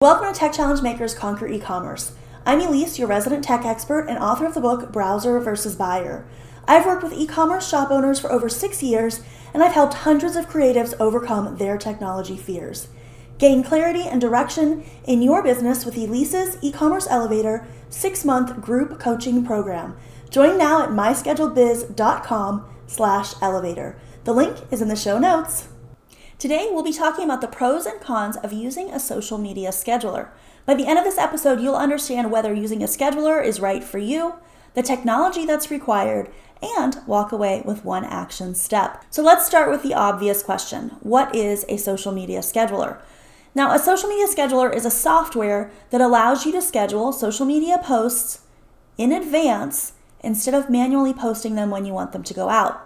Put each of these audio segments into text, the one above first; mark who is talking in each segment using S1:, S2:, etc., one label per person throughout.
S1: Welcome to Tech Challenge Makers Conquer E-Commerce. I'm ELISE, your resident tech expert and author of the book Browser versus Buyer. I've worked with e-commerce shop owners for over 6 years, and I've helped hundreds of creatives overcome their technology fears. Gain clarity and direction in your business with ELISE's E-Commerce Elevator 6-month group coaching program. Join now at myscheduledbiz.com/elevator. The link is in the show notes. Today, we'll be talking about the pros and cons of using a social media scheduler. By the end of this episode, you'll understand whether using a scheduler is right for you, the technology that's required, and walk away with one action step. So let's start with the obvious question. What is a social media scheduler? Now, a social media scheduler is a software that allows you to schedule social media posts in advance instead of manually posting them when you want them to go out.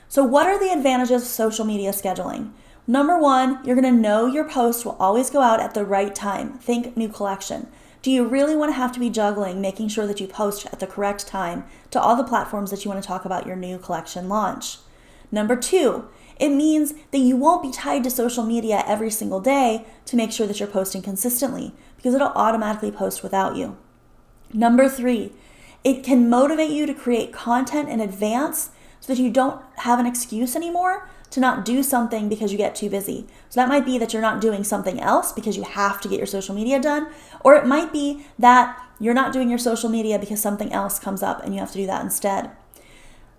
S1: So what are the advantages of social media scheduling? Number one, you're going to know your post will always go out at the right time. Think new collection. Do you really want to have to be juggling, making sure that you post at the correct time to all the platforms that you want to talk about your new collection launch? Number two, it means that you won't be tied to social media every single day to make sure that you're posting consistently because it'll automatically post without you. Number three, it can motivate you to create content in advance so that you don't have an excuse anymore to not do something because you get too busy. So that might be that you're not doing something else because you have to get your social media done, or it might be that you're not doing your social media because something else comes up and you have to do that instead.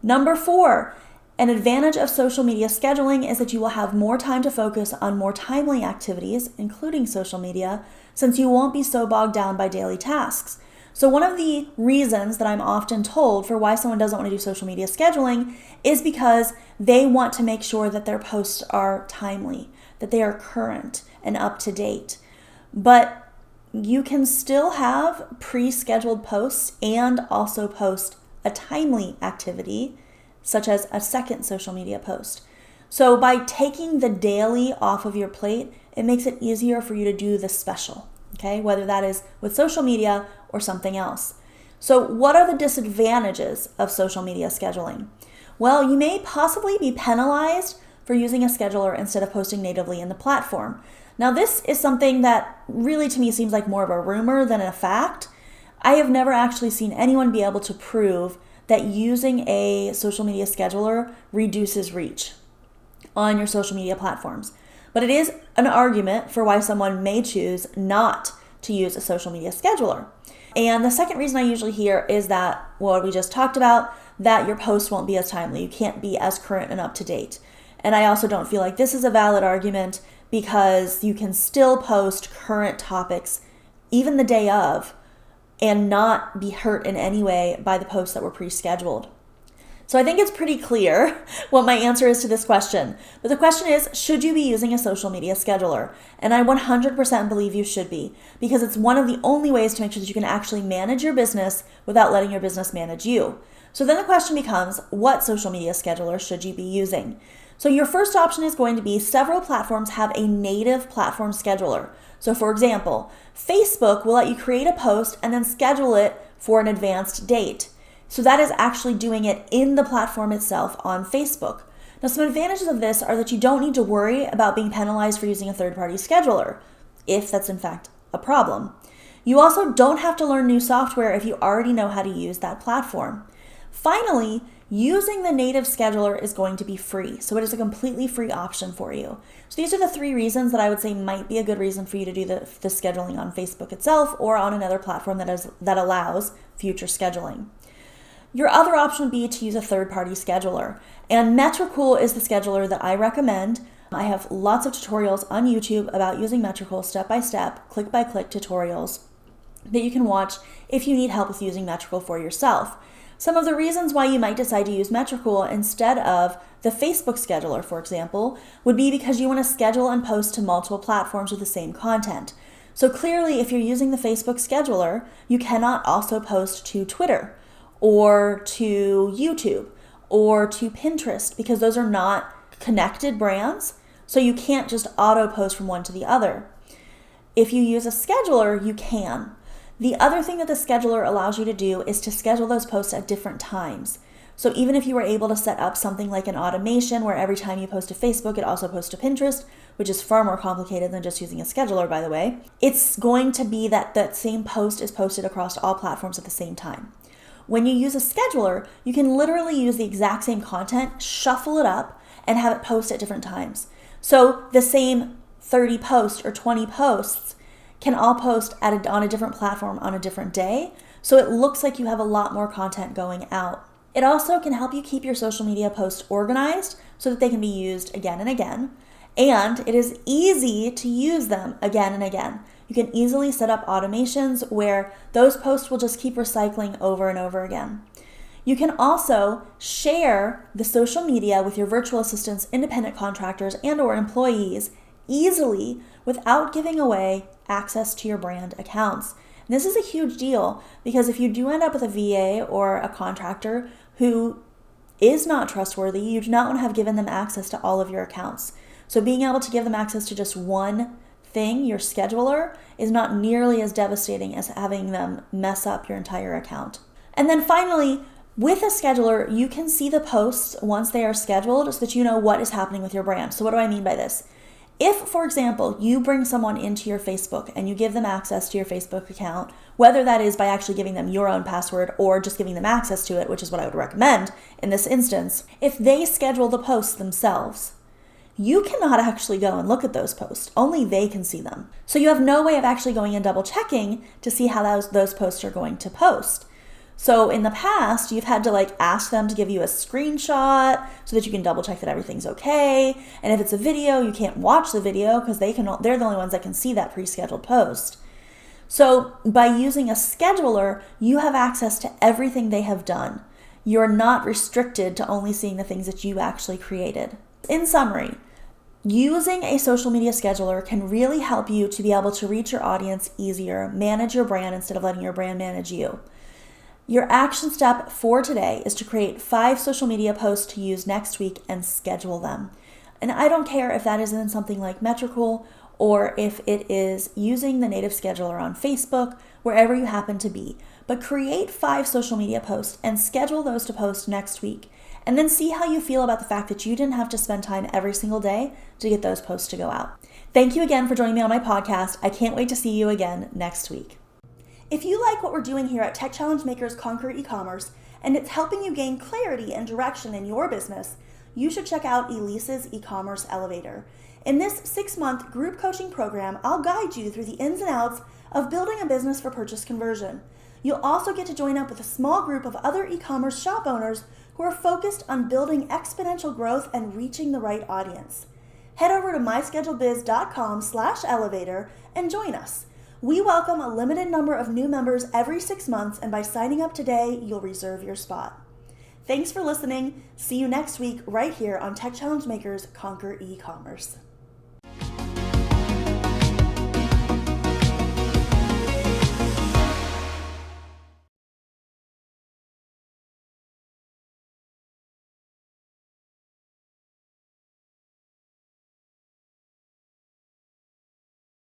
S1: Number four, an advantage of social media scheduling is that you will have more time to focus on more timely activities, including social media, since you won't be so bogged down by daily tasks. So one of the reasons that I'm often told for why someone doesn't want to do social media scheduling is because they want to make sure that their posts are timely, that they are current and up to date. But you can still have pre-scheduled posts and also post a timely activity, such as a second social media post. So by taking the daily off of your plate, it makes it easier for you to do the special. Okay, whether that is with social media or something else. So what are the disadvantages of social media scheduling? Well, you may possibly be penalized for using a scheduler instead of posting natively in the platform. Now, this is something that really to me seems like more of a rumor than a fact. I have never actually seen anyone be able to prove that using a social media scheduler reduces reach on your social media platforms. But it is an argument for why someone may choose not to use a social media scheduler. And the second reason I usually hear is that what we just talked about, that your post won't be as timely. You can't be as current and up to date. And I also don't feel like this is a valid argument because you can still post current topics even the day of and not be hurt in any way by the posts that were pre-scheduled. So I think it's pretty clear what my answer is to this question. But the question is, should you be using a social media scheduler? And I 100% believe you should be, because it's one of the only ways to make sure that you can actually manage your business without letting your business manage you. So then the question becomes, what social media scheduler should you be using? So your first option is going to be several platforms have a native platform scheduler. So for example, Facebook will let you create a post and then schedule it for an advanced date. So that is actually doing it in the platform itself on Facebook. Now, some advantages of this are that you don't need to worry about being penalized for using a third-party scheduler, if that's in fact a problem. You also don't have to learn new software if you already know how to use that platform. Finally, using the native scheduler is going to be free, so it is a completely free option for you. So these are the three reasons that I would say might be a good reason for you to do the scheduling on Facebook itself or on another platform that allows future scheduling. Your other option would be to use a third-party scheduler. And Metricool is the scheduler that I recommend. I have lots of tutorials on YouTube about using Metricool step-by-step, click-by-click tutorials that you can watch if you need help with using Metricool for yourself. Some of the reasons why you might decide to use Metricool instead of the Facebook scheduler, for example, would be because you want to schedule and post to multiple platforms with the same content. So clearly, if you're using the Facebook scheduler, you cannot also post to Twitter, or to YouTube, or to Pinterest, because those are not connected brands, so you can't just auto post from one to the other. If you use a scheduler, you can. The other thing that the scheduler allows you to do is to schedule those posts at different times. So even if you were able to set up something like an automation where every time you post to Facebook, it also posts to Pinterest, which is far more complicated than just using a scheduler, by the way, it's going to be that that same post is posted across all platforms at the same time. When you use a scheduler, you can literally use the exact same content, shuffle it up, and have it post at different times. So the same 30 posts or 20 posts can all post on a different platform on a different day. So it looks like you have a lot more content going out. It also can help you keep your social media posts organized so that they can be used again and again. And it is easy to use them again and again. You can easily set up automations where those posts will just keep recycling over and over again. You can also share the social media with your virtual assistants, independent contractors, and/or employees easily without giving away access to your brand accounts. And this is a huge deal because if you do end up with a VA or a contractor who is not trustworthy, you do not want to have given them access to all of your accounts. So being able to give them access to just one thing, your scheduler, is not nearly as devastating as having them mess up your entire account. And then finally, with a scheduler, you can see the posts once they are scheduled so that you know what is happening with your brand. So what do I mean by this? If, for example, you bring someone into your Facebook and you give them access to your Facebook account, whether that is by actually giving them your own password or just giving them access to it, which is what I would recommend in this instance, if they schedule the posts themselves, you cannot actually go and look at those posts. Only they can see them. So you have no way of actually going and double checking to see how those posts are going to post. So in the past, you've had to ask them to give you a screenshot so that you can double check that everything's okay. And if it's a video, you can't watch the video because they're the only ones that can see that pre-scheduled post. So by using a scheduler, you have access to everything they have done. You're not restricted to only seeing the things that you actually created. In summary, using a social media scheduler can really help you to be able to reach your audience easier, manage your brand instead of letting your brand manage you. Your action step for today is to create 5 social media posts to use next week and schedule them. And I don't care if that is in something like Metricool or if it is using the native scheduler on Facebook, wherever you happen to be. But create 5 social media posts and schedule those to post next week. And then see how you feel about the fact that you didn't have to spend time every single day to get those posts to go out. Thank you again for joining me on my podcast. I can't wait to see you again next week. If you like what we're doing here at Tech Challenge Makers Conquer E-Commerce and it's helping you gain clarity and direction in your business, you should check out ELISE's E-Commerce Elevator. In this 6-month group coaching program, I'll guide you through the ins and outs of building a business for purchase conversion. You'll also get to join up with a small group of other e-commerce shop owners who are focused on building exponential growth and reaching the right audience. Head over to myscheduledbiz.com/elevator and join us. We welcome a limited number of new members every 6 months, and by signing up today, you'll reserve your spot. Thanks for listening. See you next week right here on Tech Challenge Makers Conquer E-Commerce.